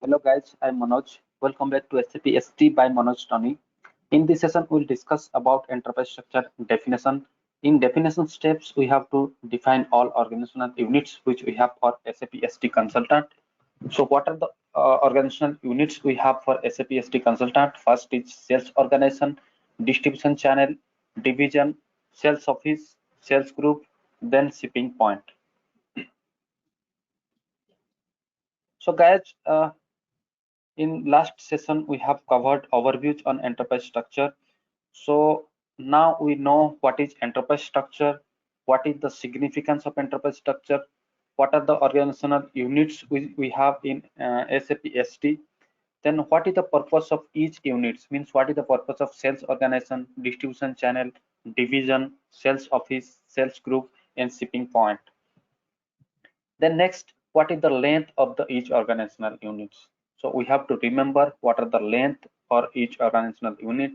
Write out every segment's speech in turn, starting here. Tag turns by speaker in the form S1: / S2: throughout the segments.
S1: Hello guys, I'm Manoj. Welcome back to SAP SD by Manoj Tony. In this session, we'll discuss about enterprise structure definition. In definition steps, we have to define all organizational units which we have for SAP SD consultant. So what are the organizational units we have for SAP SD consultant? First is sales organization, distribution channel, division, sales office, sales group, then shipping point. So guys, in last session, we have covered overviews on enterprise structure. So now we know what is enterprise structure, what is the significance of enterprise structure, what are the organizational units we have in SAP SD, then what is the purpose of each unit, means what is the purpose of sales organization, distribution channel, division, sales office, sales group, and shipping point. Then next, what is the length of the each organizational units? So we have to remember what are the length for each organizational unit.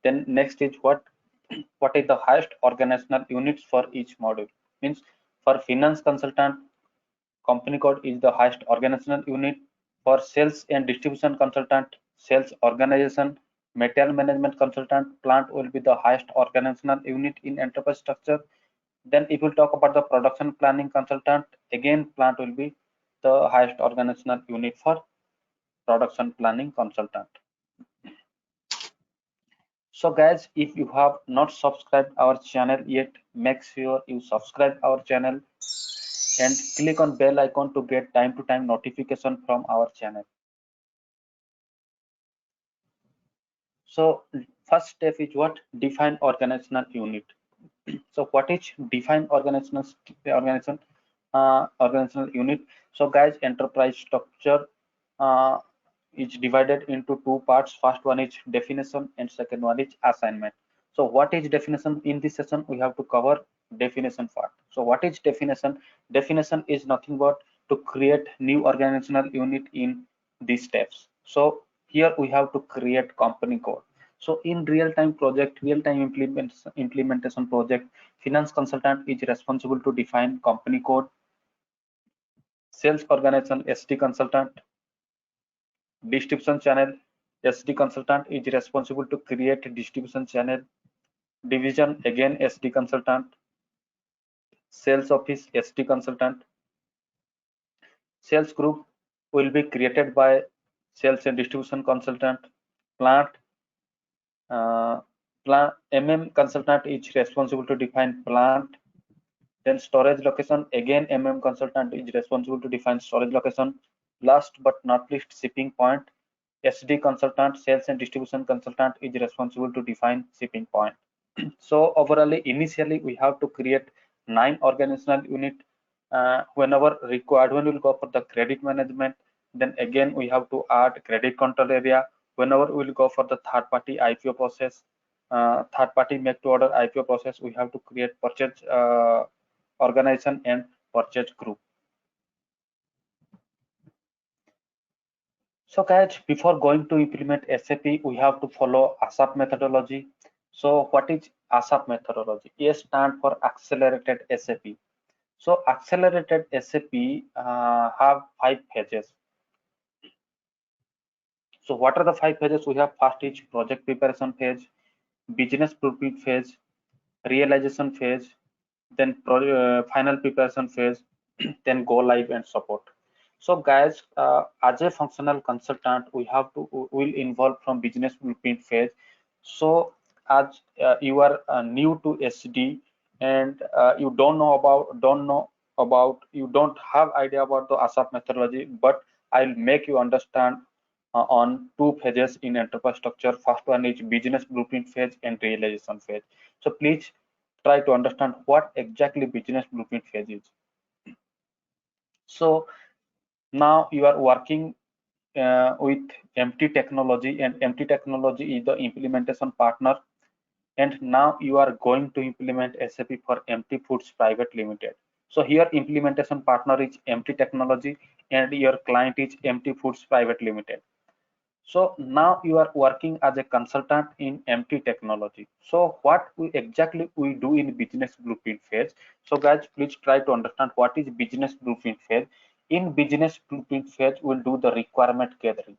S1: Then next is what is the highest organizational units for each module? Means for finance consultant, company code is the highest organizational unit. For sales and distribution consultant, sales organization, material management consultant, plant will be the highest organizational unit in enterprise structure. Then if we talk about the production planning consultant, again plant will be the highest organizational unit for production planning consultant. So guys, if you have not subscribed our channel yet, make sure you subscribe our channel and click on bell icon to get time to time notification from our channel. So first step is what? Define organizational unit. So what is define organizational unit? So guys, enterprise structure uh, is divided into two parts. First one is definition and second one is assignment. So what is definition? In this session we have to cover definition part. So what is definition? Definition is nothing but to create new organizational unit in these steps. So here we have to create company code. So in real-time project, real-time implementation project, finance consultant is responsible to define company code. Sales organization SD consultant, distribution channel SD consultant is responsible to create distribution channel. Division again SD consultant. Sales office SD consultant. Sales group will be created by sales and distribution consultant. Plant consultant is responsible to define plant. Then storage location, again consultant is responsible to define storage location. Last but not least, shipping point. SD consultant, sales and distribution consultant is responsible to define shipping point. So overall, initially we have to create 9 organizational unit. Whenever required, when we'll go for the credit management, then again we have to add credit control area. Whenever we'll go for the third party IPO process, third party make to order IPO process, we have to create purchase organization and purchase group. So guys, before going to implement SAP, we have to follow ASAP methodology. So what is ASAP methodology? A stand for accelerated SAP. So accelerated SAP have 5 phases. So what are the 5 phases? We have first is project preparation phase, business blueprint phase, realization phase, then final preparation phase, then go live and support. So guys, as a functional consultant, we have to will involve from business blueprint phase. So as you are new to SD and you you don't have idea about the ASAP methodology, but I'll make you understand on 2 phases in enterprise structure. First one is business blueprint phase and realization phase. So please try to understand what exactly business blueprint phase is. So now you are working with MT technology, and MT technology is the implementation partner, and now you are going to implement SAP for MT Foods Private Limited. So here implementation partner is MT technology and your client is MT Foods Private Limited. So now you are working as a consultant in MT technology. So what exactly we do in business blueprint phase? So guys, please try to understand what is business blueprint phase. In business blueprint phase, we'll do the requirement gathering.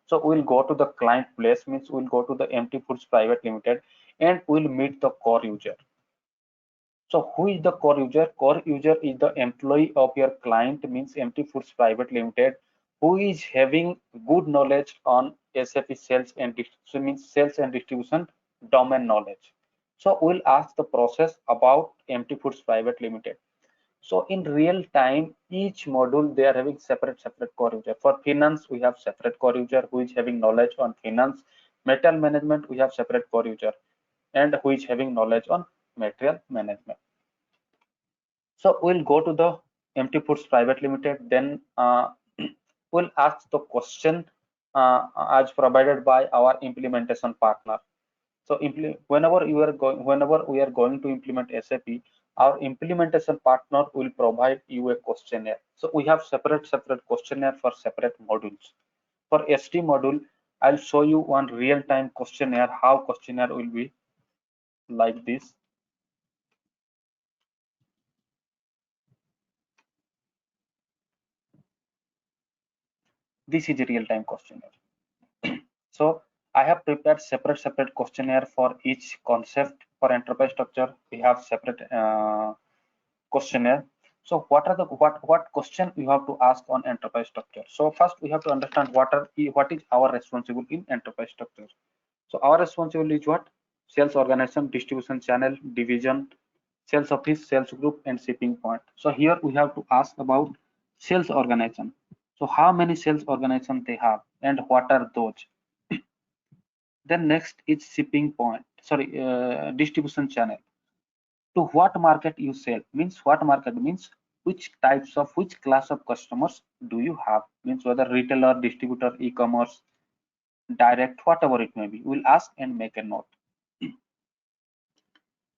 S1: So we'll go to the client place, means we'll go to the MT Foods Private Limited, and we'll meet the core user. So who is the core user? Core user is the employee of your client, means MT Foods Private Limited, who is having good knowledge on SAP sales and distribution, means sales and distribution domain knowledge. So we'll ask the process about MT Foods Private Limited. So in real time, each module they are having separate core user. For finance, we have separate core user who is having knowledge on finance. Material management, we have separate core user and who is having knowledge on material management. So we'll go to the MT Foods Private Limited. Then we'll ask the question as provided by our implementation partner. So whenever we are going to implement SAP, our implementation partner will provide you a questionnaire. So we have separate questionnaire for separate modules. For SD module, I'll show you one real-time questionnaire, how questionnaire will be like this. This is a real-time questionnaire. So I have prepared separate questionnaire for each concept. For enterprise structure, we have separate questionnaire. So what question you have to ask on enterprise structure? So first we have to understand what is our responsible in enterprise structure. So our responsibility is what? Sales organization, distribution channel, division, sales office, sales group, and shipping point. So here we have to ask about sales organization. So how many sales organization they have and what are those? Then next is shipping point, sorry, distribution channel. To what market you sell, means what market means which types of which class of customers do you have, means whether retailer, distributor, e-commerce, direct, whatever it may be. We'll ask and make a note.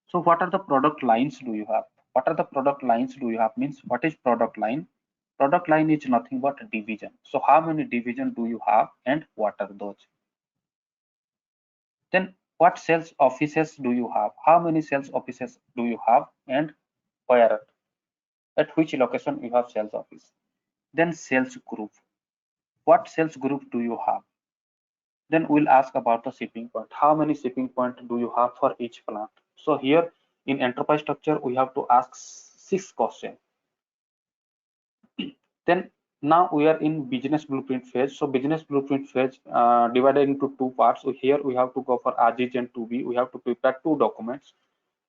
S1: So what are the product lines do you have? What are the product lines do you have, means what is product line? Product line is nothing but a division. So how many division do you have and what are those? Then what sales offices do you have? How many sales offices do you have and where, at which location you have sales office? Then sales group. What sales group do you have? Then we'll ask about the shipping point. How many shipping point do you have for each plant? So here in enterprise structure, we have to ask 6 questions. Then now we are in business blueprint phase. So business blueprint phase divided into 2 parts. So here we have to go for AGIS and 2B. We have to prepare 2 documents.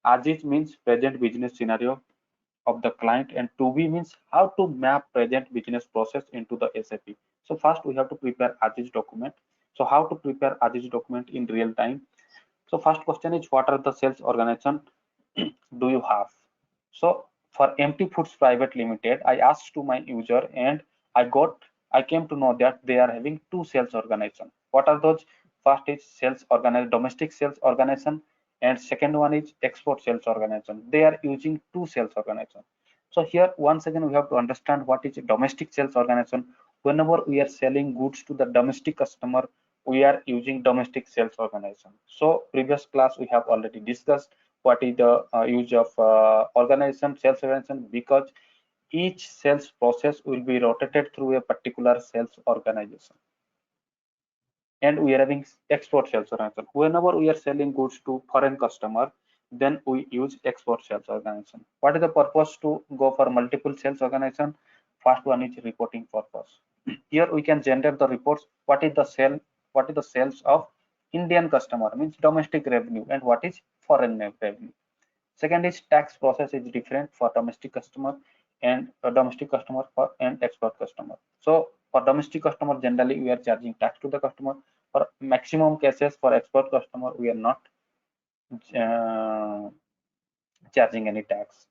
S1: AGIS means present business scenario of the client, and 2B means how to map present business process into the SAP. So first we have to prepare AGIS document. So how to prepare AGIS document in real time? So first question is what are the sales organization do you have? So for MT Foods Private Limited, I asked to my user and I came to know that they are having 2 sales organization. What are those? First is domestic sales organization, and second one is export sales organization. They are using 2 sales organization. So here once again we have to understand what is a domestic sales organization. Whenever we are selling goods to the domestic customer, we are using domestic sales organization. So previous class we have already discussed what is the use of sales organization, because each sales process will be rotated through a particular sales organization. And we are having export sales organization. Whenever we are selling goods to foreign customer, then we use export sales organization. What is the purpose to go for multiple sales organization? First one is reporting purpose. Here we can generate the reports. What is the sales of Indian customer, means domestic revenue, and what is foreign revenue. Second is tax process is different for domestic customer and for and export customer. So for domestic customer, generally we are charging tax to the customer. For maximum cases for export customer, we are not charging any tax.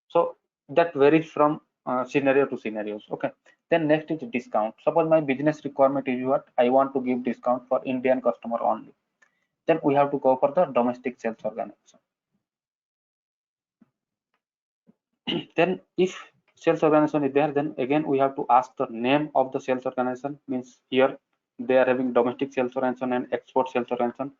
S1: So that varies from scenario to scenarios. Okay. Then next is discount. Suppose my business requirement is what I want to give discount for Indian customer only. Then we have to go for the domestic sales organization. Then if sales organization is there, then again we have to ask the name of the sales organization, means here they are having domestic sales organization and export sales organization.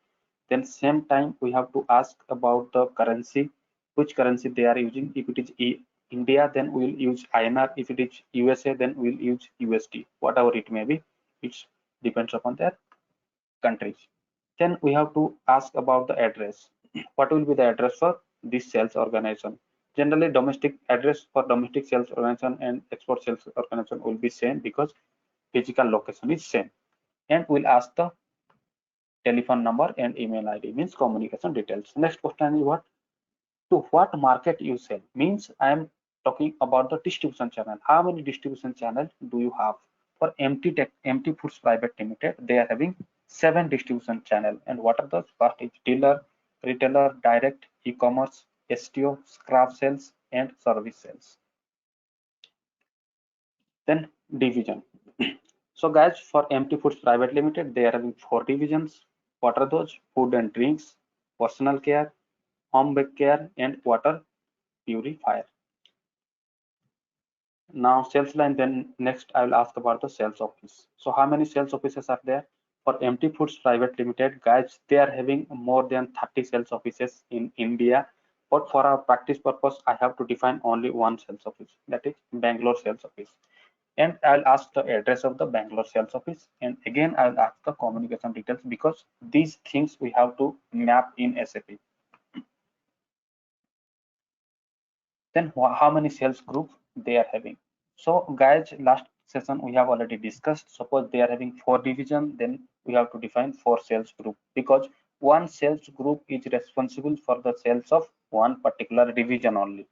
S1: Then same time we have to ask about the currency, which currency they are using. If it is India, then we'll use INR. If it is USA, then we'll use USD. Whatever it may be, it depends upon their countries. Then we have to ask about the address. What will be the address for this sales organization? Generally, domestic address for domestic sales organization and export sales organization will be same because physical location is same. And we'll ask the telephone number and email ID, means communication details. Next question is what? To what market you sell? Means I am talking about the distribution channel. How many distribution channels do you have? For MT Foods Private Limited, they are having 7 distribution channel. And what are those? First is dealer, retailer, direct, e-commerce, STO, scrap sales, and service sales. Then division. So guys, for MT Foods Private Limited, they are having 4 divisions. What are those? Food and drinks, personal care, home care, and water purifier. Now sales line, then next I will ask about the sales office. So how many sales offices are there? For MT Foods Private Limited, guys, they are having more than 30 sales offices in India. But for our practice purpose, I have to define only one sales office, that is Bangalore sales office. And I'll ask the address of the Bangalore sales office. And again, I'll ask the communication details because these things we have to map in SAP. Then how many sales group they are having? So guys, last session we have already discussed. Suppose they are having 4 division, then we have to define 4 sales group because one sales group is responsible for the sales of one particular division only.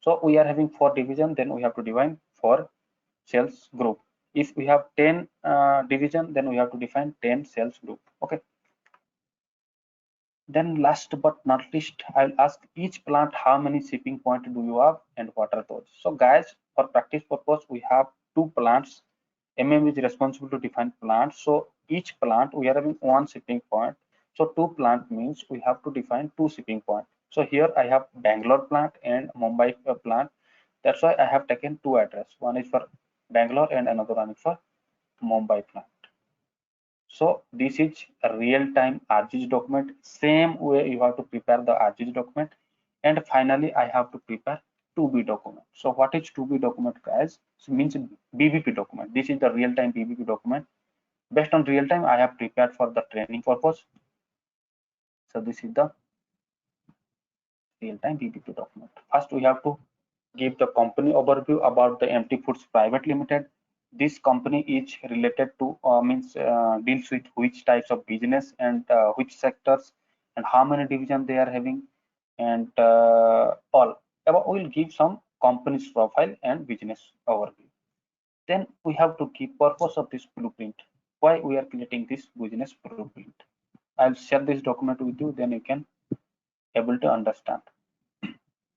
S1: So we are having 4 division, then we have to define 4 sales group. If we have 10 division, then we have to define 10 sales group. Okay. Then last but not least, I'll ask each plant how many shipping points do you have and what are those. So guys, for practice purpose, we have 2 plants. is responsible to define plants. So each plant we are having 1 shipping point. So 2 plant means we have to define 2 shipping point. So here I have Bangalore plant and Mumbai plant. That's why I have taken 2 address. One is for Bangalore and another one is for Mumbai plant. So this is a real-time RGS document. Same way you have to prepare the RGS document. And finally, I have to prepare 2B document. So what is 2B document, guys? So means BBP document. This is the real-time BBP document. Based on real-time, I have prepared for the training purpose. So this is the real-time BBP document. First, we have to give the company overview about the MT Foods Private Limited. This company is related to deals with which types of business and which sectors and how many divisions they are having and all. We'll give some company's profile and business overview. Then we have to give purpose of this blueprint. Why we are creating this business blueprint. I'll share this document with you, then you can able to understand.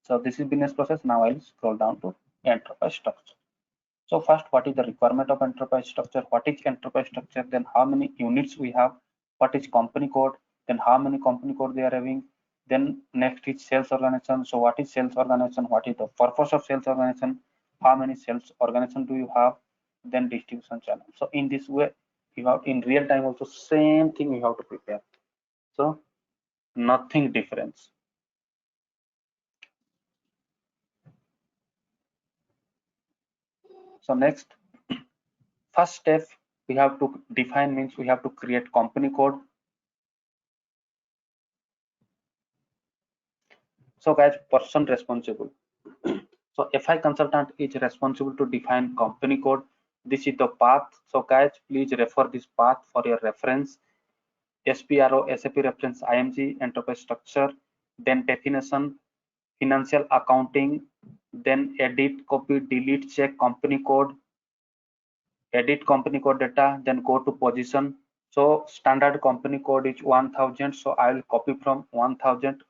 S1: So this is business process. Now I'll scroll down to enterprise structure. So first, what is the requirement of enterprise structure? What is enterprise structure? Then how many units we have? What is company code? Then how many company code they are having? Then next is sales organization. So what is sales organization? What is the purpose of sales organization? How many sales organization do you have? Then distribution channel. So in this way, you have in real time also same thing you have to prepare. So nothing difference. So next, first step we have to define means we have to create company code. So guys, person responsible. So FI consultant is responsible to define company code. This is the path. So guys, please refer this path for your reference. SPRO, SAP reference IMG, enterprise structure, then definition, financial accounting, then edit, copy, delete, check company code, edit company code data, then go to position. So standard company code is 1000. So I will copy from 1000.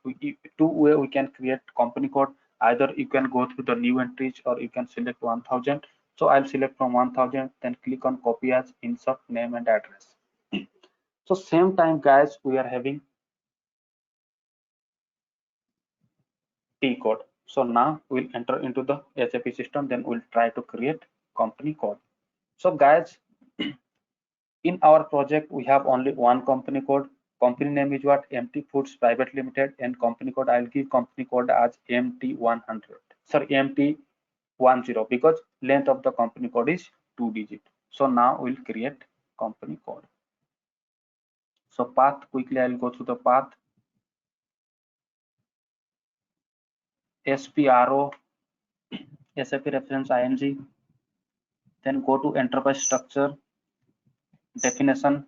S1: Two way we can create company code. Either you can go through the new entries or you can select 1000. So I'll select from 1000, then click on copy as, insert name and address. So same time, guys, we are having T code. So now we'll enter into the SAP system, then we'll try to create company code. So guys, in our project, we have only one company code. Company name is what? MT Foods Private Limited, and company code, I'll give company code as MT100. Sorry, MT 10 because length of the company code is 2 digit. So now we'll create company code. So path, quickly I'll go through the path. SPRO, SAP reference ING, then go to enterprise structure, definition,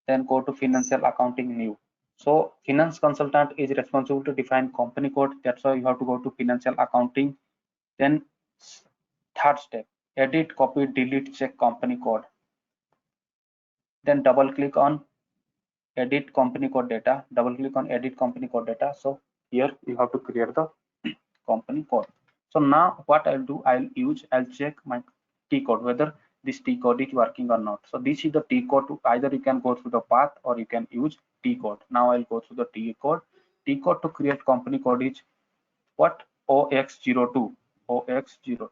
S1: then go to financial accounting new. So finance consultant is responsible to define company code. That's why you have to go to financial accounting. Then third step, edit, copy, delete, check company code. Then double click on edit company code data, double click on edit company code data. So here you have to create the company code. So now what I'll check my T code, whether this T code is working or not. So this is the T code. Either you can go through the path or you can use T code. Now I'll go through the T code. T code to create company code is what? OX02. OX02.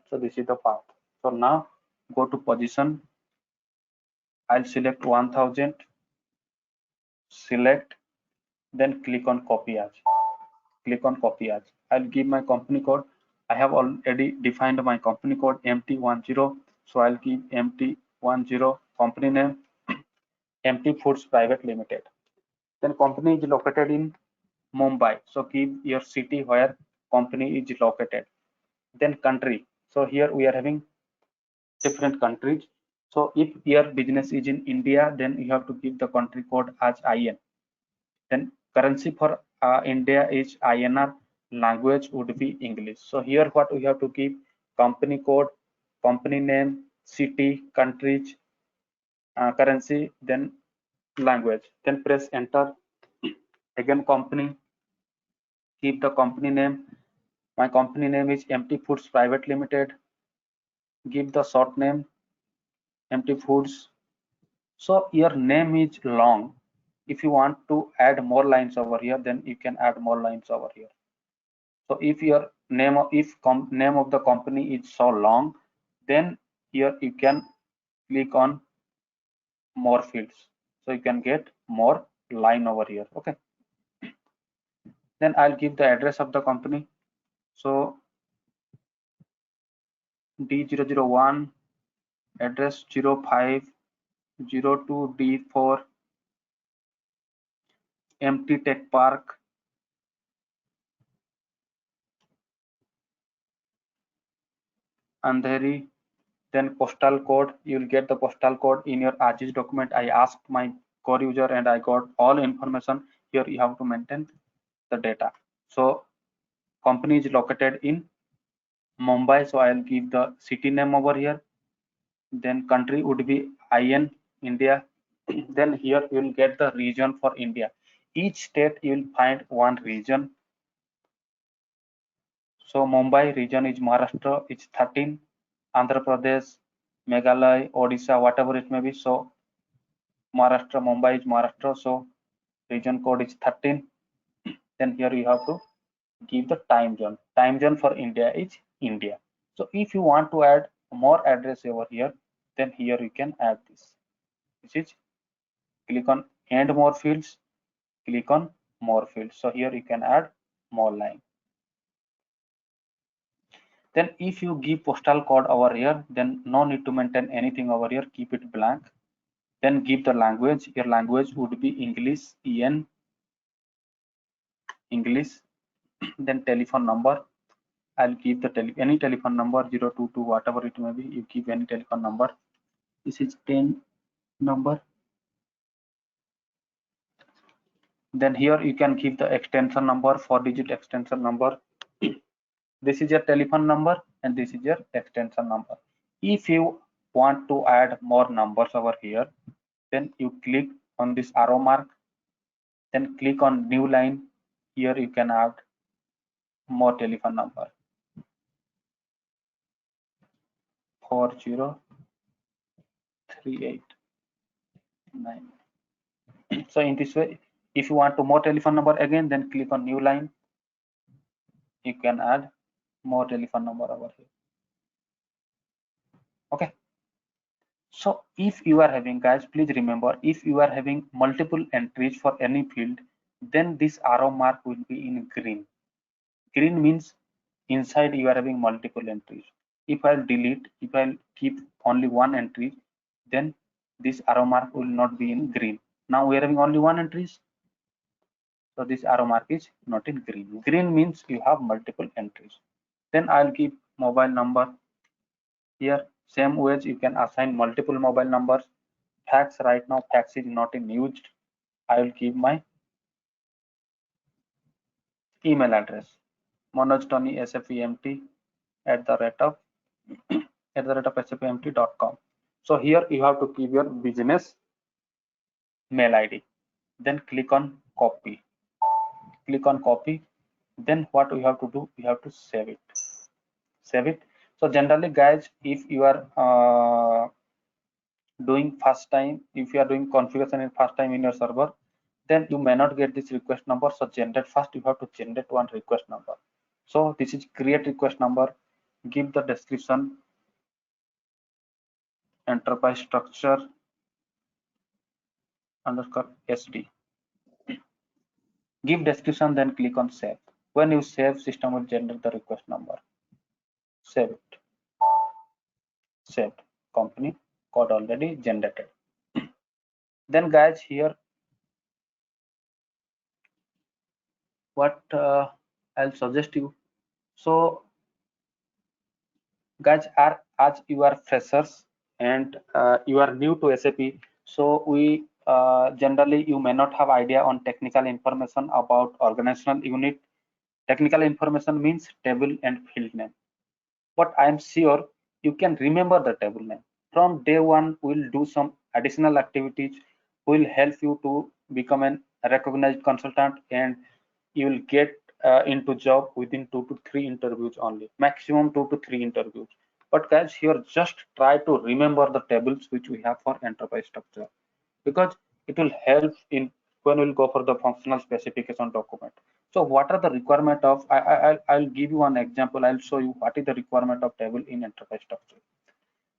S1: So this is the path. So now go to position. I'll select 1000, select, then click on copy as. Click on copy as. I'll give my company code. I have already defined my company code MT10. So I'll give MT10 company name MT Foods Private Limited. Then company is located in Mumbai. So give your city where company is located. Then country. So here we are having different countries. So if your business is in India, then you have to give the country code as IN. Then currency for India is INR, language would be English. So here what we have to give: company code, company name, city, countries, currency, then language. Then press enter. Again company, keep the company name. My company name is MT Foods Private Limited. Give the short name MT Foods. So your name is long. If you want to add more lines over here, then you can add more lines over here. So if your name of name of the company is so long, then here you can click on more fields. So you can get more line over here. Okay. Then I'll give the address of the company. So D001, address 0502D4, MT Tech Park, Andheri. Then postal code, you'll get the postal code in your AGIS document. I asked my core user and I got all information. Here you have to maintain the data. So company is located in Mumbai, so I'll give the city name over here. Then country would be IN, India. Then here you will get the region for India. Each state you will find one region. So Mumbai region is Maharashtra, it's 13. Andhra Pradesh, Meghalaya, Odisha, whatever it may be. So Maharashtra, Mumbai is Maharashtra, so region code is 13. Then here you have to give the time zone. Time zone for India is India. So if you want to add more address over here, then here you can add this. This is, click on add more fields, click on more fields. So here you can add more line. Then if you give postal code over here, then no need to maintain anything over here, keep it blank. Then give the language. Your language would be English, EN, English. Then telephone number, I'll give the any telephone number 022, whatever it may be. You give any telephone number. This is 10 number. Then here you can give the extension number, 4-digit extension number. This is your telephone number and this is your extension number. If you want to add more numbers over here, then you click on this arrow mark, then click on new line. Here you can add more telephone number, 40389. So in this way, if you want to more telephone number again, then click on new line. You can add more telephone number over here. Okay. So if you are having, guys, please remember, if you are having multiple entries for any field, then this arrow mark will be in green. Green means inside you are having multiple entries. If I'll delete, if I'll keep only one entry, then this arrow mark will not be in green. Now we are having only one entries, so this arrow mark is not in green. Green means you have multiple entries. Then I'll keep mobile number here. Same ways you can assign multiple mobile numbers. Fax, right now fax is not in used. I will give my email address, Manoj Tony SAPMT at the rate of sapmt.com. So here you have to give your business mail ID. Then click on copy. Click on copy. Then what we have to do? We have to save it. Save it. So generally, guys, if you are doing first time, if you are doing configuration in first time in your server, then you may not get this request number. So generate first, you have to generate one request number. So this is create request number. Give the description, enterprise structure underscore SD. Give description, then click on save. When you save, system will generate the request number. Save it. Saved. Company code already generated. Then guys, here what I'll suggest you. So guys, as you are freshers and you are new to SAP, so we generally you may not have idea on technical information about organizational unit. Technical information means table and field name. But I am sure you can remember the table name. From day one, we'll do some additional activities will help you to become a recognized consultant, and you will get into job within 2 to 3 interviews only, maximum 2 to 3 interviews. But guys, here just try to remember the tables which we have for enterprise structure, because it will help in when we'll go for the functional specification document. So what are the requirement of, I'll give you one example. I'll show you what is the requirement of table in enterprise structure.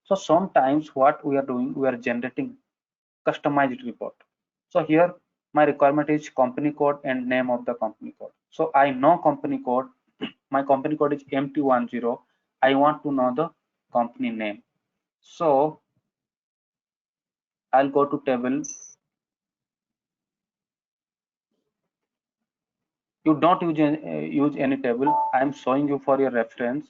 S1: So sometimes what we are doing, we are generating customized report. So here my requirement is company code and name of the company code. So I know company code, my company code is MT10. I want to know the company name. So I'll go to table. You don't use any table. I am showing you for your reference.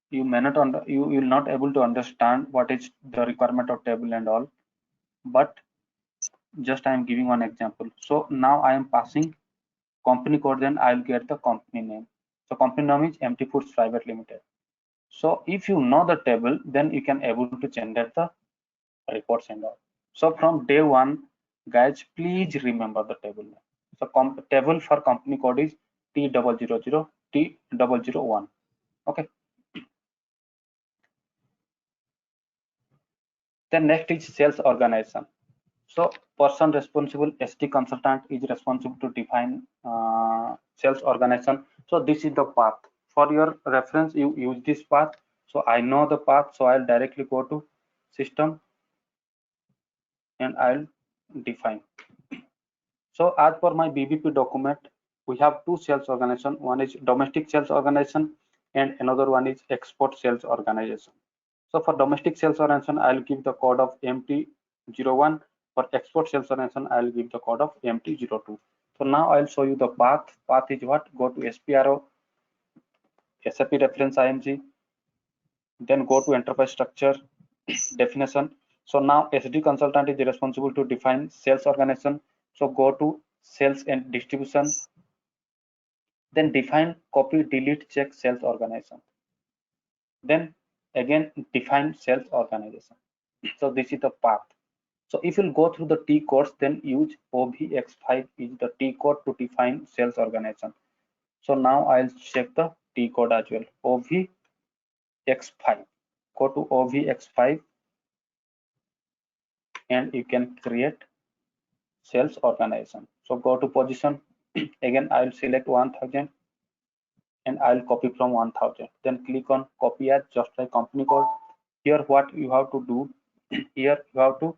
S1: You may not you will not able to understand what is the requirement of table and all, but just I am giving one example. So now I am passing company code, then I'll get the company name. So company name is MT Foods Private Limited. So if you know the table, then you can able to generate the reports and all. So from day one, guys, please remember the table name. So table for company code is T000 T001. Okay. Then next is sales organization. So person responsible, SD consultant is responsible to define sales organization. So this is the path. For your reference, you use this path. So I know the path, so I'll directly go to system and I'll define. So as per my BBP document, we have two sales organization. One is domestic sales organization and another one is export sales organization. So for domestic sales organization, I'll give the code of MT01. For export sales organization, I'll give the code of MT02. So now I'll show you the path. Path is what? Go to SPRO, SAP reference IMG, then go to enterprise structure definition. So now SD consultant is responsible to define sales organization. So go to sales and distribution, then define, copy, delete, check sales organization. Then again define sales organization. So this is the path. So if you'll go through the T codes, then use OVX5 is the T code to define sales organization. So now I'll check the T code as well. OVX5. Go to OVX5 and you can create sales organization. So go to position. Again, I'll select 1000 and I'll copy from 1000. Then click on copy as, just like company code. Here what you have to do, here you have to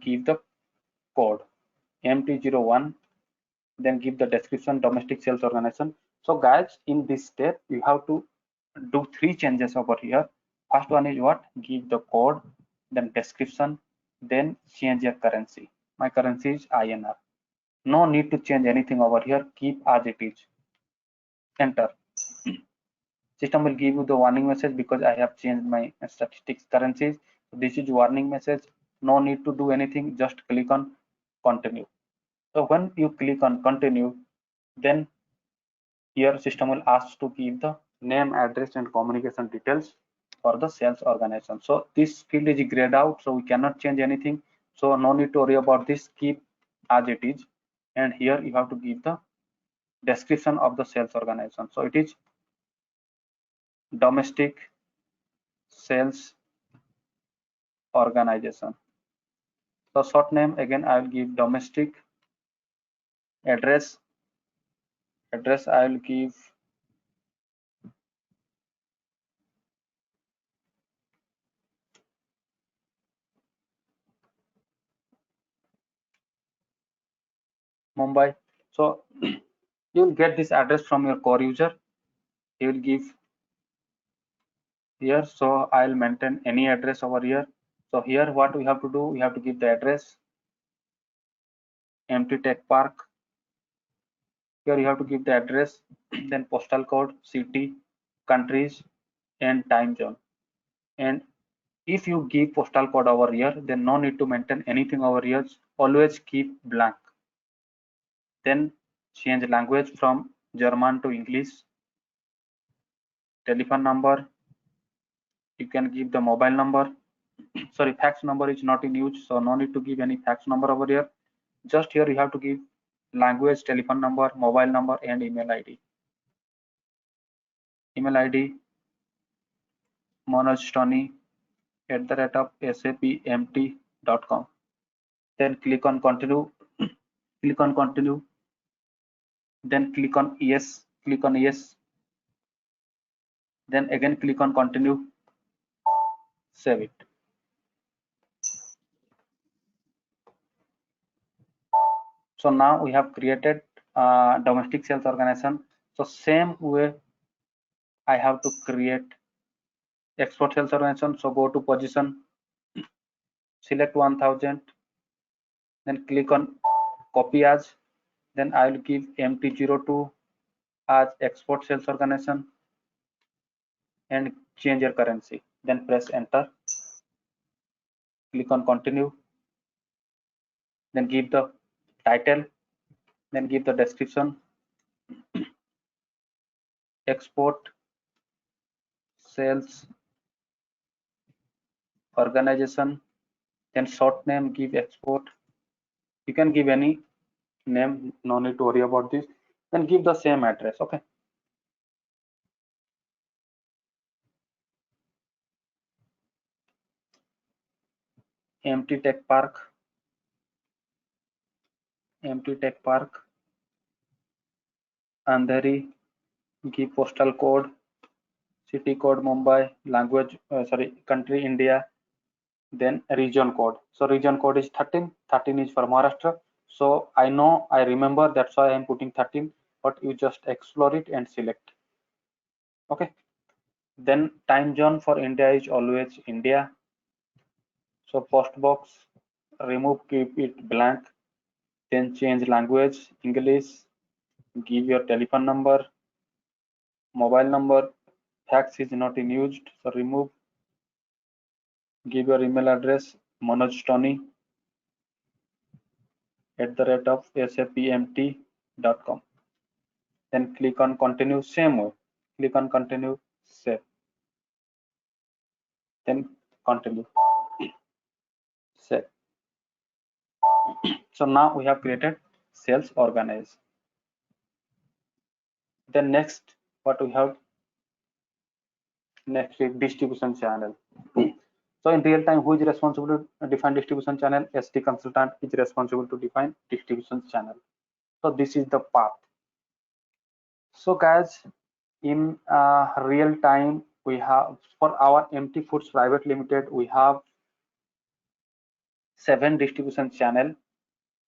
S1: give the code MT01 then give the description, domestic sales organization. So guys, in this step you have to do three changes over here. First one is what? Give the code, then description, then change your currency. My currency is INR. No need to change anything over here, keep as it is. Enter. System will give you the warning message because I have changed my statistics currencies. This is warning message. No need to do anything, just click on continue. So when you click on continue, then here system will ask to give the name, address and communication details for the sales organization. So this field is grayed out, so we cannot change anything. So no need to worry about this, keep as it is. And here you have to give the description of the sales organization. So it is domestic sales organization. So short name again I will give domestic. Address I will give Mumbai. So you will get this address from your core user. He will give here. So I'll maintain any address over here. So here what we have to do, we have to give the address, empty tech park. Here you have to give the address, then postal code, city, countries and time zone. And if you give postal code over here, then no need to maintain anything over here, always keep blank. Then change language from German to English. Telephone number, you can give the mobile number. Sorry, fax number is not in use, so no need to give any fax number over here. Just here you have to give language, telephone number, mobile number and email ID. Email ID manojtony@sapamt.com. Then click on continue. Click on continue. Then click on yes. Click on yes. Then again click on continue. Save it. So now we have created domestic sales organization. So same way I have to create export sales organization. So go to position, select 1000, then click on copy as, then I will give MT02 as export sales organization and change your currency. Then press enter, click on continue, then give the title, then give the description, export sales organization, then short name, give export. You can give any name, no need to worry about this. Then give the same address. Okay. Empty tech park, Andheri, give postal code, city code Mumbai, language country India, then region code. So region code is 13. 13 is for Maharashtra. So I know, I remember, that's why I'm putting 13, but you just explore it and select. Okay. Then time zone for India is always India. So post box, remove, keep it blank. Then change language, English, give your telephone number, mobile number, fax is not in used, so remove, give your email address, manojtony@sapamt.com. Then click on continue, same way, click on continue, save, then continue, save. So now we have created sales organize. Then next, what we have next is distribution channel. So in real time, who is responsible to define distribution channel? SD consultant is responsible to define distribution channel. So this is the path. So guys, in real time, we have for our MT Foods Private Limited, we have 7 distribution channel.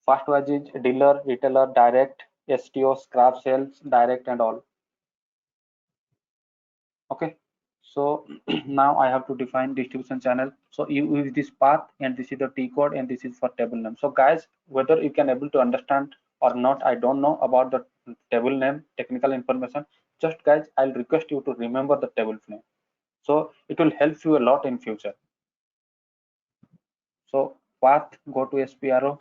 S1: First one is dealer, retailer, direct, STO, scrap sales, direct and all. Okay, so now I have to define distribution channel. So you use this path, and this is the T code, and this is for table name. So guys, whether you can able to understand or not, I don't know about the table name technical information. Just guys, I'll request you to remember the table name, so it will help you a lot in future. So path, go to SPRO,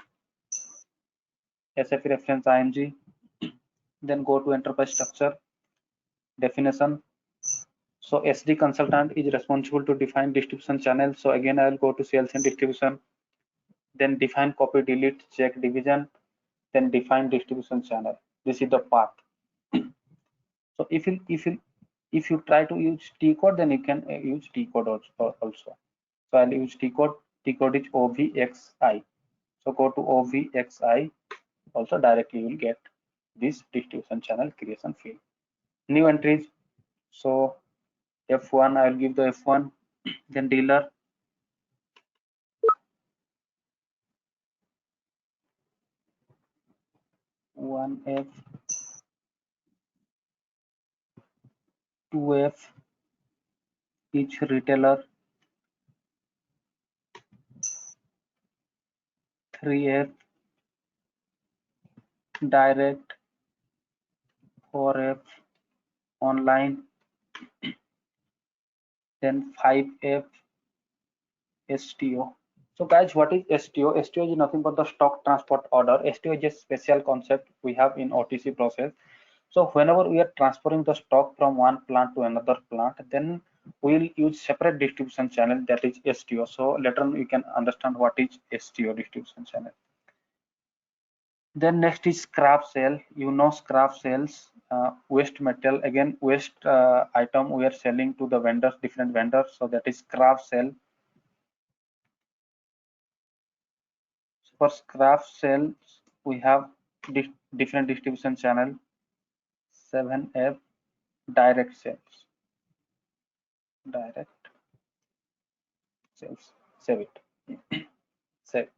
S1: SAP reference IMG, then go to enterprise structure, definition. So SD consultant is responsible to define distribution channel. So again, I will go to sales and distribution, then define copy, delete, check division, then define distribution channel. This is the path. So if you try to use T code, then you can use T code also. So I'll use T code. T code is OVXI. So go to OVXI. Also directly you will get this distribution channel creation field. New entries. So F1, I will give the F1. Then dealer. 1F, 2F, each retailer, 3F, direct, 4F, online, then 5F, STO. So guys, what is STO? STO is nothing but the stock transport order. STO is a special concept we have in OTC process. So whenever we are transferring the stock from one plant to another plant, then we will use separate distribution channel, that is STO. So later on you can understand what is STO distribution channel. Then next is scrap sale. You know scrap sales, waste metal, again waste item we are selling to the vendors, different vendors. So that is scrap sale. So for scrap sales, we have different distribution channel. 7F, direct sales. Direct sales. Save it. Save.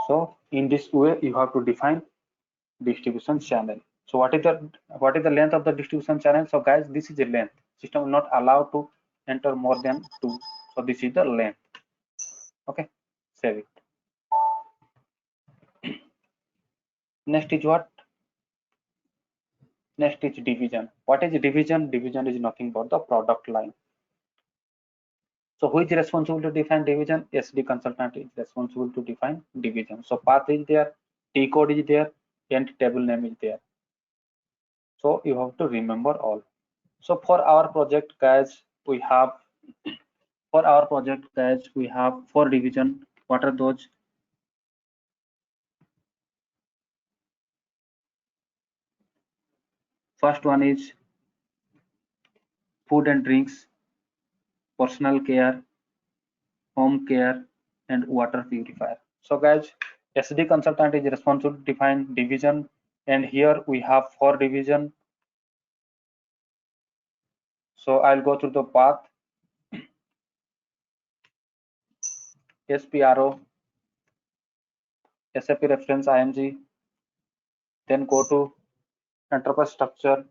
S1: So in this way, you have to define distribution channel. So what is the length of the distribution channel? So guys, this is the length. System will not allow to enter more than 2. So this is the length. Okay, save it. Next is what? Next is division. What is division? Division is nothing but the product line. So who is responsible to define division? SD consultant is responsible to define division. So path is there, T code is there, and table name is there. So you have to remember all. So for our project guys, we have four division. What are those? First one is food and drinks, personal care, home care, and water purifier. So guys, SD consultant is responsible to define division, and here we have four division. So I'll go through the path. SPRO, SAP reference IMG, then go to enterprise structure,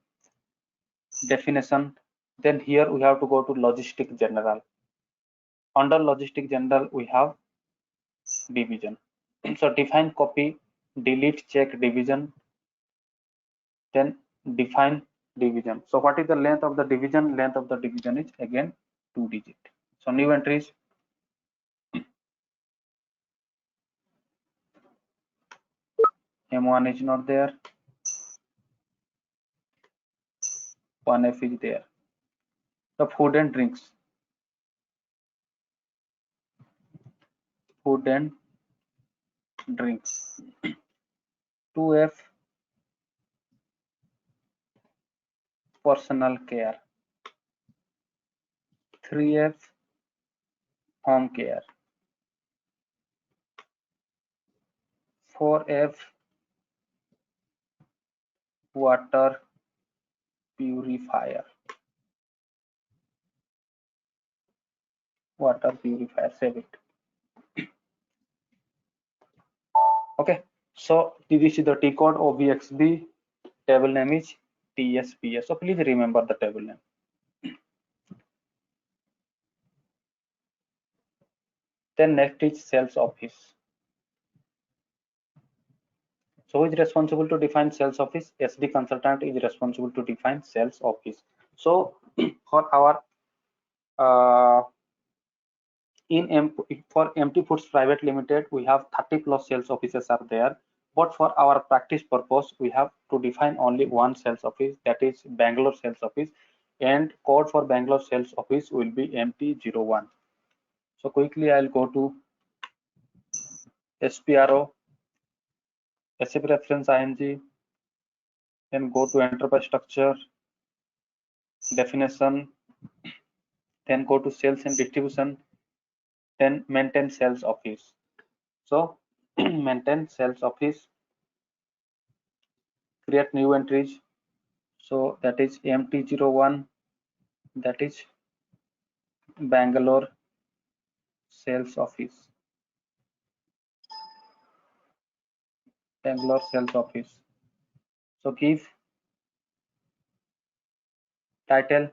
S1: definition, then here we have to go to logistic general. Under logistic general, we have division. So define copy, delete, check division, then define division. So what is the length of the division? Length of the division is again 2 digit. So new entries. M1 is not there. 1F is there. The food and drinks. Food and drinks. 2F, personal care. 3F, home care. 4F, water purifier. Water purifier, save it. Okay, So this is the T code OBXB, table name is TSPS. So please remember the table name. Then next is sales office. So who is responsible to define sales office? SD consultant is responsible to define sales office. So for our for MT Foods Private Limited, we have 30 plus sales offices are there. But for our practice purpose, we have to define only one sales office, that is Bangalore sales office, and code for Bangalore sales office will be MT01. So quickly I'll go to SPRO, SAP reference ING, then go to enterprise structure, definition, then go to sales and distribution, then maintain sales office. So maintain sales office, create new entries. So that is MT01, that is Bangalore sales office. Bangalore sales office. So give title.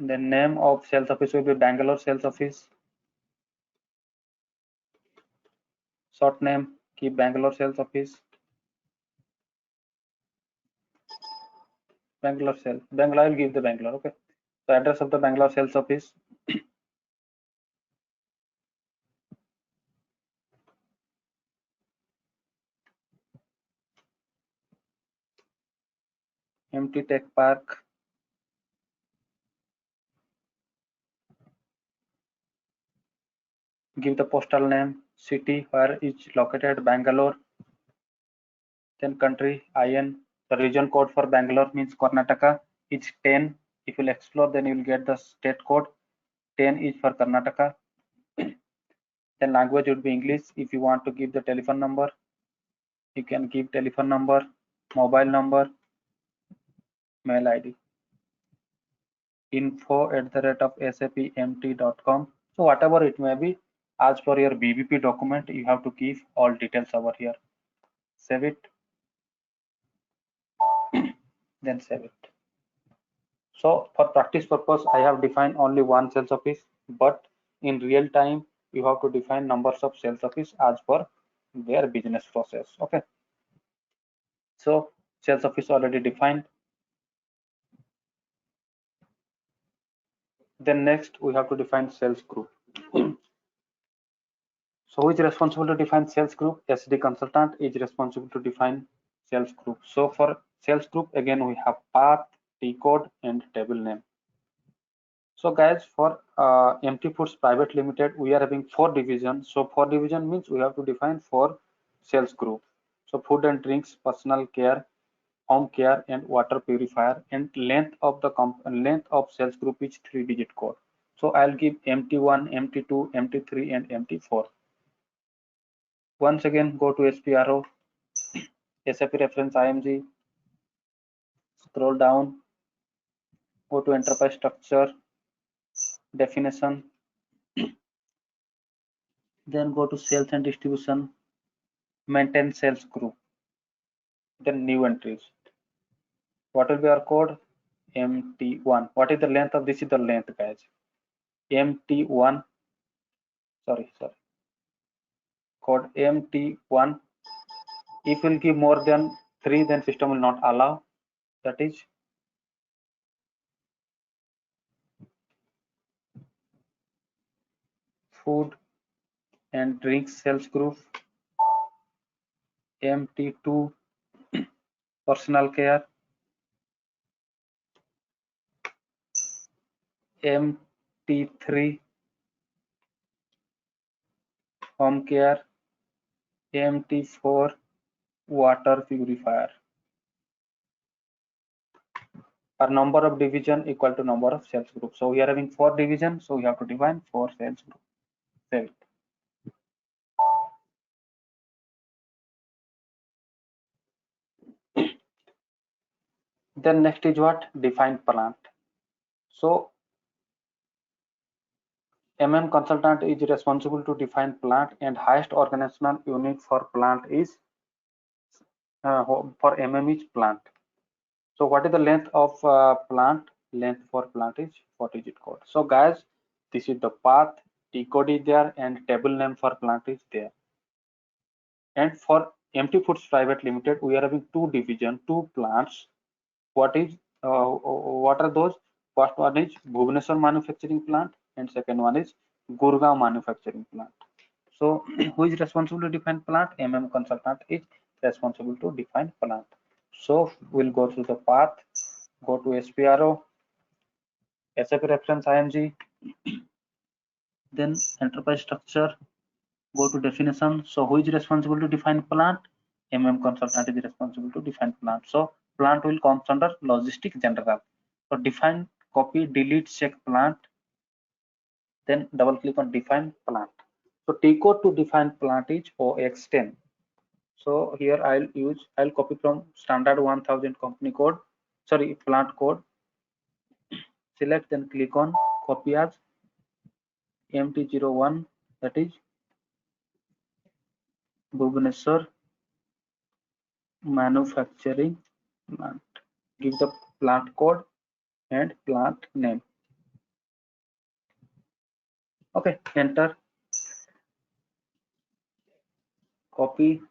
S1: The name of sales office will be Bangalore sales office. Short name, keep Bangalore sales office. Bangalore sales. Bangalore, I will give the Bangalore. Okay. So address of the Bangalore sales office. MT Tech Park. Give the postal name, city where is located, Bangalore. Then country, IN. The region code for Bangalore means Karnataka is 10. If you'll explore, then you'll get the state code. 10 is for Karnataka. Then language would be English. If you want to give the telephone number, you can give telephone number, mobile number, mail ID. info@sapamt.com. So whatever it may be, as per your BBP document, you have to give all details over here. Save it, then save it. So for practice purpose, I have defined only one sales office, but in real time, you have to define numbers of sales office as per their business process. Okay. So sales office already defined. Then next we have to define sales group. So who is responsible to define sales group? SD consultant is responsible to define sales group. So for sales group, again we have path, T code, and table name. So guys, for MT Foods Private Limited, we are having 4 divisions. So 4 division means we have to define 4 sales group. So food and drinks, personal care, home care, and water purifier. And length of sales group is 3-digit code. So I'll give MT1, MT2, MT3, and MT4. Once again, go to SPRO, SAP reference IMG, scroll down, go to enterprise structure, definition, then go to sales and distribution, maintain sales group, then new entries. What will be our code? MT1. What is the length of this? Is the length, guys. MT1, sorry, code MT1. If we'll give more than 3, then system will not allow. That is food and drinks sales group, MT2 personal care, MT3 home care, MT4 water purifier. Our number of division equal to number of sales group. So we are having 4 divisions, so we have to define 4 sales group. Save it. Then next is what? Define plant. So Consultant is responsible to define plant, and highest organizational unit for plant is for is plant. So what is the length of plant? Length for plant is 4-digit code. So guys, this is the path, T code is there, and table name for plant is there. And for MT Foods Private Limited, we are having two division, two plants. What are those? First one is Bhubaneswar manufacturing plant, and second one is Gurgaon manufacturing plant. So who is responsible to define plant? Consultant is responsible to define plant. So we'll go through the path, go to SPRO, SAP reference IMG, then enterprise structure, go to definition. So who is responsible to define plant? Consultant is responsible to define plant. So plant will come under logistic general. So define, copy, delete, check plant, then double click on define plant. So T code to define plant is OX10. So here I'll copy from standard 1000 company code, sorry, plant code. Select, then click on copy as MT01, that is Bhubaneswar manufacturing plant. Give the plant code and plant name. Okay, enter, copy,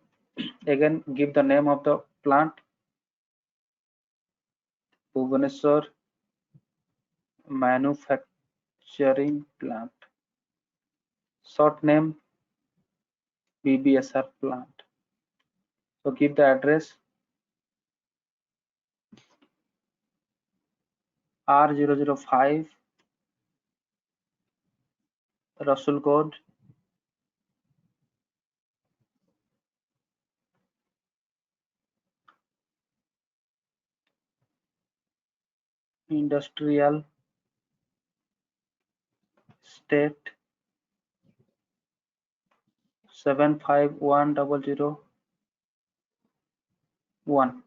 S1: again give the name of the plant, Bhubaneswar manufacturing plant, short name BBSR plant. So give the address R005 Rasul code, industrial state 751001,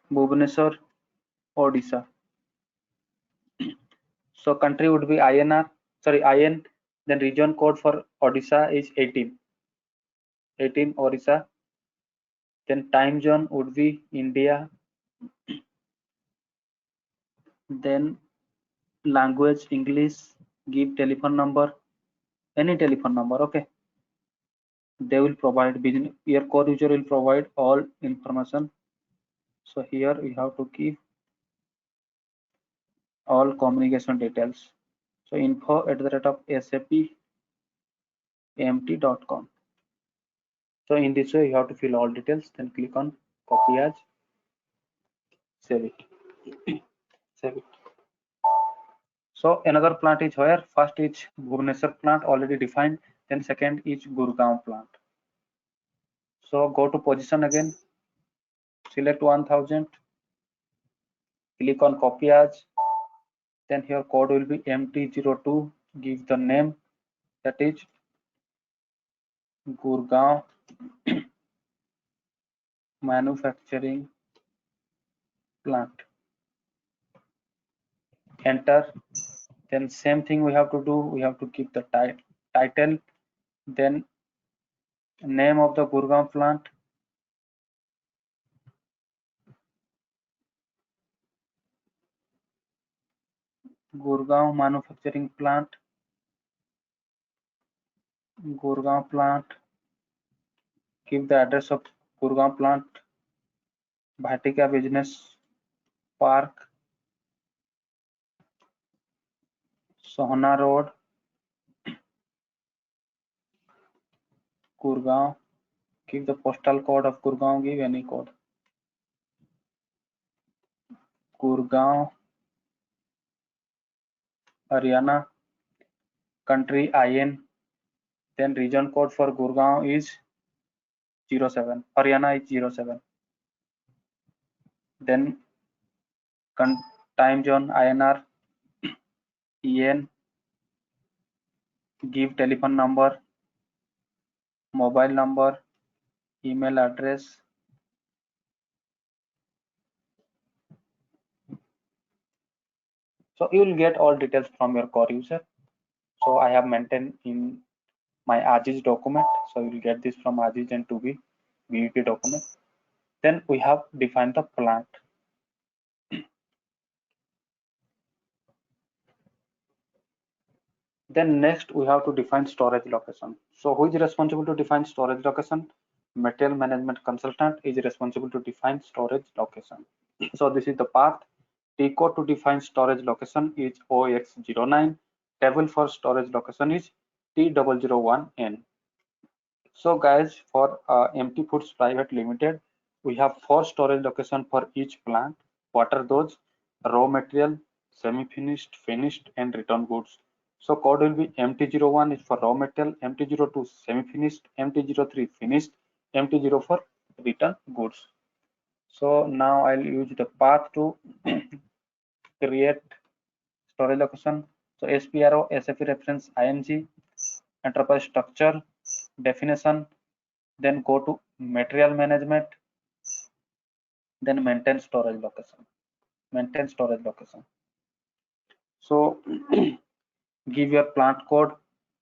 S1: Bhubaneswar, Odisha. So country would be INR, sorry, IN, then region code for Odisha is 18 Odisha. Then time zone would be India. Then language English. Give telephone number, any telephone number. Okay, they will provide, business your core user will provide all information. So here we have to keep all communication details. So info at the rate of sapamt.com. So in this way you have to fill all details, then click on copy as, save it. Save it. So another plant is where? First is Bhubaneswar plant, already defined, then second is Gurgaon plant. So go to position again, select 1000, click on copy as, then here code will be MT02, give the name, that is Gurgaon manufacturing plant. Enter. Then same thing we have to do, we have to keep the title, then name of the Gurgaon plant, Gurgaon manufacturing plant, Gurgaon plant, give the address of Gurgaon plant, Bhatika Business Park, Sohna Road, Gurgaon. Give the postal code of Gurgaon, give any code. Gurgaon, Haryana, country IN, then region code for Gurgaon is 07, Haryana is 07. Then time zone INR, EN, give telephone number, mobile number, email address. So you will get all details from your core user. So I have maintained in my Aziz document. So you will get this from Aziz and to be BVP document. Then we have defined the plant. Then next we have to define storage location. So who is responsible to define storage location? Material management consultant is responsible to define storage location. So this is the path. T code to define storage location is OX09. Table for storage location is T001N. So guys, for MT Foods Private Limited, we have 4 storage locations for each plant. What are those? Raw material, semi-finished, finished, and return goods. So code will be MT01 is for raw material, MT02 semi-finished, MT03 finished, MT04 for return goods. So now I'll use the path to create storage location. So SPRO, SAP reference IMG, enterprise structure, definition, then go to material management, then maintain storage location. Maintain storage location. So give your plant code.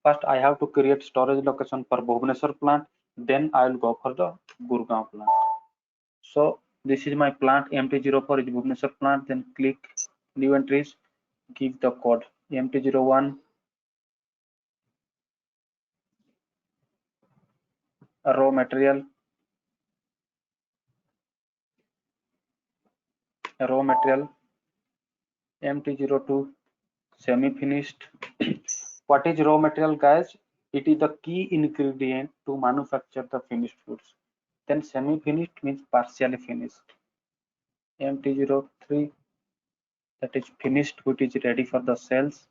S1: First I have to create storage location for Bhubaneswar plant, then I will go for the Gurgaon plant. So this is my plant, MT04 is Bhubaneswar plant, then click new entries, give the code MT01 raw material, MT02 semi-finished. What is raw material, guys? It is the key ingredient to manufacture the finished goods. Then semi-finished means partially finished. MT03, that is finished, which is ready for the sales.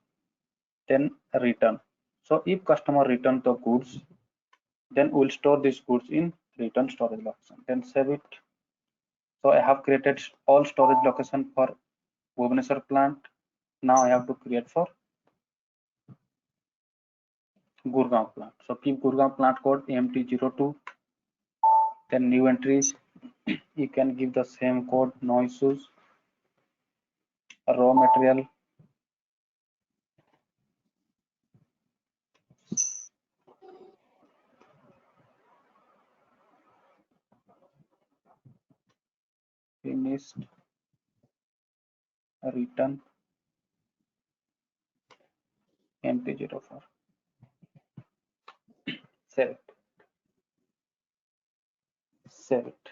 S1: Then return. So if customer return the goods, then we'll store these goods in return storage location. Then save it. So I have created all storage location for Bhubaneswar plant. Now I have to create for Gurgaon plant. So keep Gurgaon plant code MT02. Then new entries, you can give the same code, no issues. Raw material, finished, return, MT04. Save it. Save it.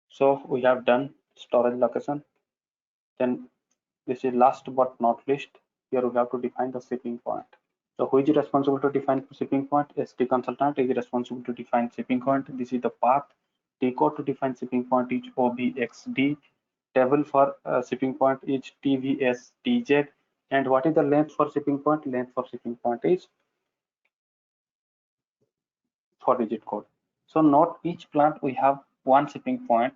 S1: So we have done storage location. Then this is last but not least. Here we have to define the shipping point. So who is responsible to define shipping point? SD consultant is responsible to define shipping point. This is the path. T code to define shipping point is OBXD. Table for shipping point is TVSTZ. And what is the length for shipping point? Length for shipping point is 4-digit code. So not each plant we have one shipping point.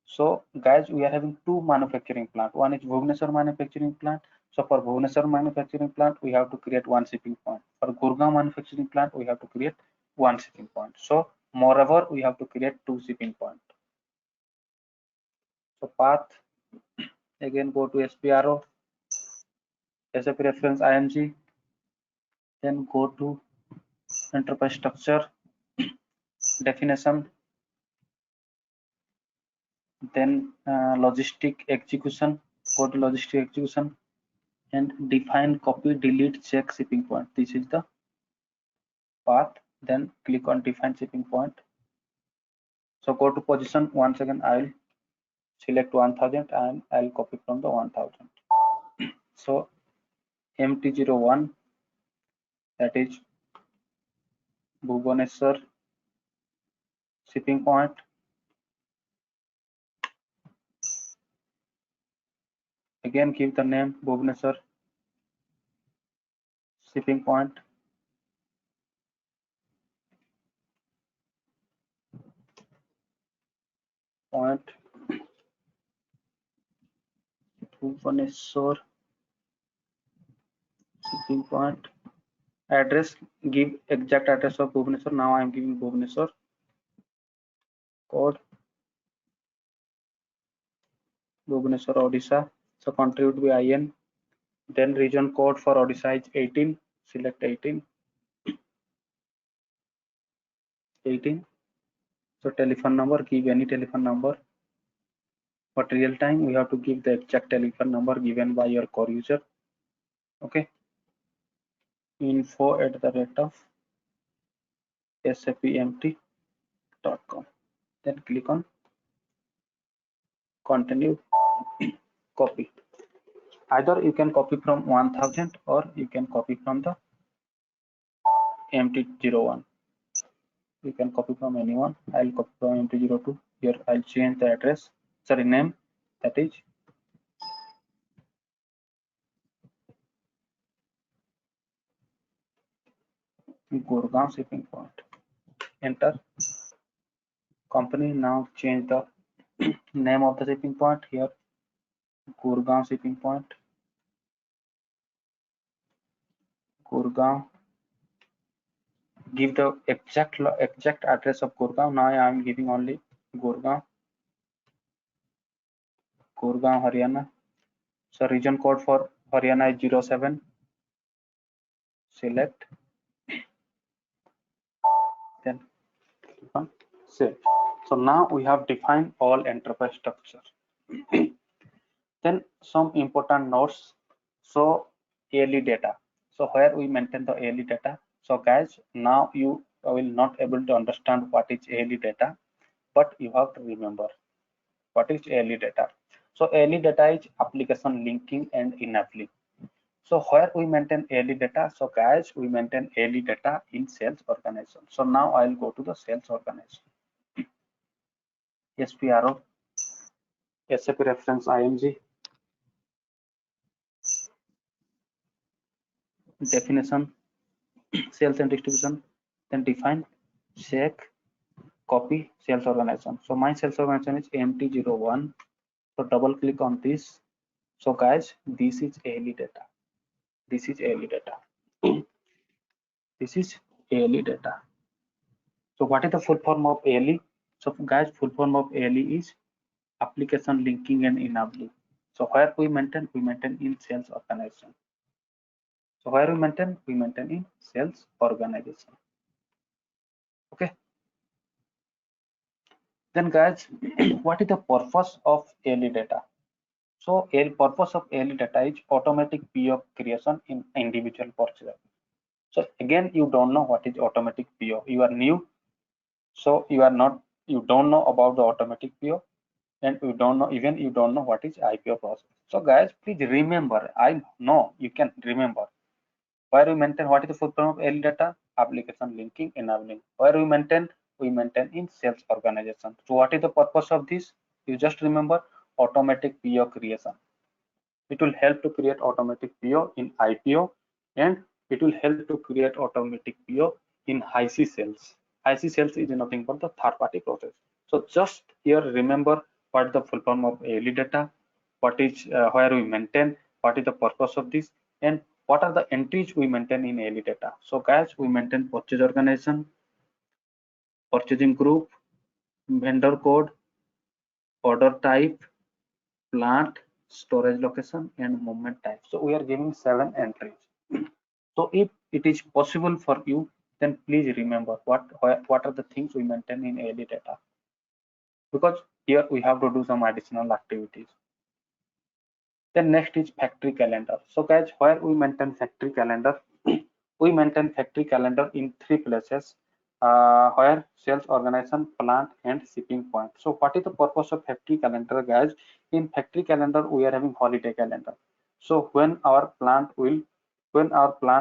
S1: So guys, we are having two manufacturing plant. One is Bhubaneswar manufacturing plant. So for Bhubaneswar manufacturing plant, we have to create one shipping point. For Gurgaon manufacturing plant, we have to create one shipping point. So moreover, we have to create two shipping point. So path, again go to SPRO, SAP reference IMG, then go to enterprise structure, definition, then logistic execution, go to logistic execution, and define, copy, delete, check shipping point. This is the path. Then click on define shipping point. So go to position. Once again, I'll select 1000 and I'll copy from the 1000. So MT01, that is Bhubaneswar shipping point. Again, give the name Bhubaneswar shipping point. Bhubaneswar shipping point. Address, give exact address of Bhubaneswar. Now I am giving Bhubaneswar. Code Bhubaneswar, Odisha. So contribute by IN. Then region code for Odisha is 18. Select 18. 18. So telephone number, give any telephone number. But real time, we have to give the exact telephone number given by your core user. Okay. info@the rate of sapmt.com. Then click on continue, copy. Either you can copy from 1000 or you can copy from the MT01. You can copy from anyone. I'll copy from MT02. Here I'll change the address, sorry, name, that is Gurgaon shipping point. Enter. Company, now change the name of the shipping point here, Gurgaon shipping point. Gurgaon. Give the exact address of Gurgaon. Now I am giving only Gurgaon, Haryana. So region code for Haryana is 07. Select, then click on save. So now we have defined all enterprise structure. Then some important notes. So ALE data. So where we maintain the ALE data. So guys, now you will not able to understand what is ALE data, but you have to remember what is ALE data. So ALE data is application linking and enabling. So where we maintain ALE data. So guys, we maintain ALE data in sales organization. So now I'll go to the sales organization. SPRO, SAP reference IMG, definition, sales and distribution, then define, check, copy, sales organization. So my sales organization is MT01. So double click on this. So guys, this is ALE data. This is ALE data. This is ALE data. So what is the full form of ALE? So guys, full form of ALE is application linking and enabling. So where we maintain in sales organization. So where we maintain in sales organization. Okay. Then guys, what is the purpose of ALE data? So purpose of ALE data is automatic PO creation in individual purchaser. So again, you don't know what is automatic PO. You are new, so you don't know about the automatic PO, and you don't know what is IPO process. So guys, please remember. I know you can remember. Where we maintain, what is the full form of ALE data? Application linking, enabling. Where we maintain in sales organization. So what is the purpose of this? You just remember automatic PO creation. It will help to create automatic PO in IPO, and it will help to create automatic PO in IC sales. IC sales is nothing but the third party process. So just here remember what is the full form of ALE data, what is where we maintain, what is the purpose of this, and what are the entries we maintain in ALE data. So guys, we maintain purchase organization, purchasing group, vendor code, order type, plant, storage location, and movement type. So we are giving 7 entries. So if it is possible for you, then please remember what are the things we maintain in ALE data, because here we have to do some additional activities. Then next is factory calendar. So guys, where we maintain factory calendar, we maintain factory calendar in 3 places, where sales organization, plant, and shipping point. So what is the purpose of factory calendar, guys? In factory calendar, we are having holiday calendar. So when our plant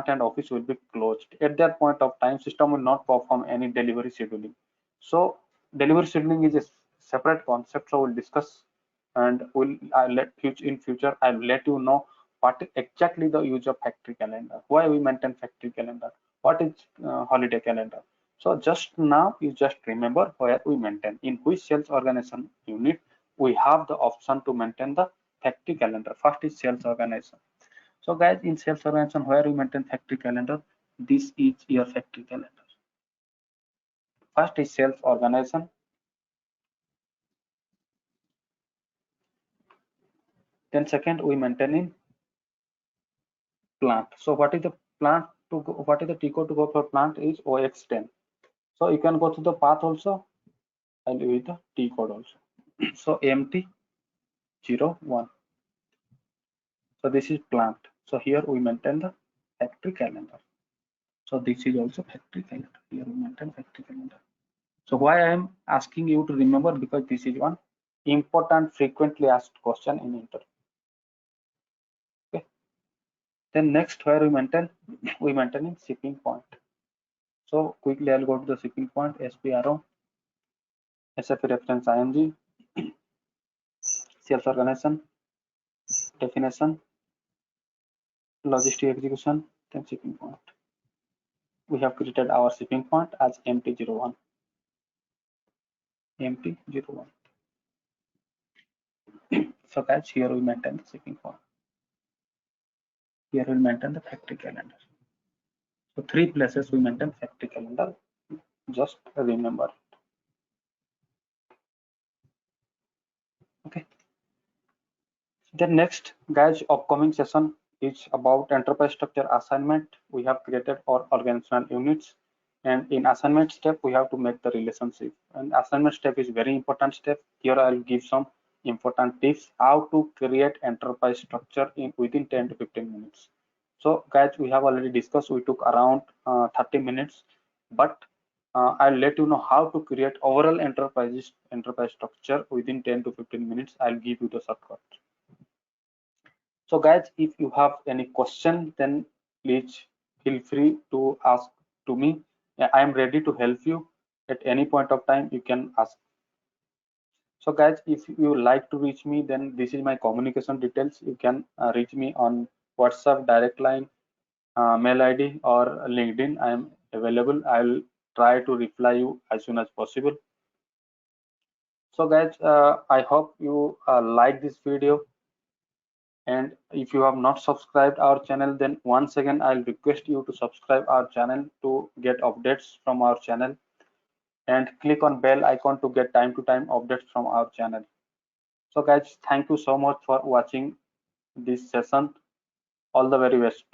S1: and office will be closed, at that point of time, system will not perform any delivery scheduling. So delivery scheduling is a separate concept, so we'll discuss, and in future I'll let you know what exactly the use of factory calendar, why we maintain factory calendar, what is holiday calendar. So just now you just remember where we maintain, in which sales organization unit we have the option to maintain the factory calendar. First is sales organization. So guys, in sales organization where we maintain factory calendar, this is your factory calendar. First is sales organization, Then second, we maintain in plant. So what is the plant to go, what is the T code to go for plant is OX10. So you can go to the path also and with the T code also. So MT01. So this is plant. So here we maintain the factory calendar. So this is also factory calendar. Here we maintain factory calendar. So why I am asking you to remember, because this is one important frequently asked question in interview. Okay. Then next, where we maintain in shipping point. So quickly I'll go to the shipping point, SPRO, SAP reference IMG, sales organization, definition, logistic execution, then shipping point. We have created our shipping point as MT01. MT01. So guys, here we maintain the shipping point. Here we maintain the factory calendar. So three places we maintain factory calendar. Just remember. Okay. Then next, guys, upcoming session is about enterprise structure assignment. We have created our organizational units, and in assignment step we have to make the relationship. And assignment step is very important step. Here I'll give some important tips how to create enterprise structure in within 10 to 15 minutes. So guys, we have already discussed. We took around 30 minutes, but I'll let you know how to create overall enterprise structure within 10 to 15 minutes. I'll give you the shortcut. So guys, if you have any question, then please feel free to ask to me. I am ready to help you at any point of time. You can ask. So guys, if you like to reach me, then this is my communication details. You can reach me on WhatsApp, direct line, mail ID, or LinkedIn. I am available. I will try to reply you as soon as possible. So guys, I hope you like this video. And if you have not subscribed our channel, then once again I'll request you to subscribe our channel to get updates from our channel, and click on bell icon to get time to time updates from our channel. So guys, thank you so much for watching this session. All the very best.